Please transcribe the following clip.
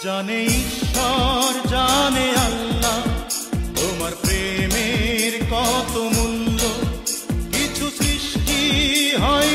জানে ঈশ্বর, জানে আল্লাহ, তোমার প্রেমের কত মূল্য। কিছু সৃষ্টি হয়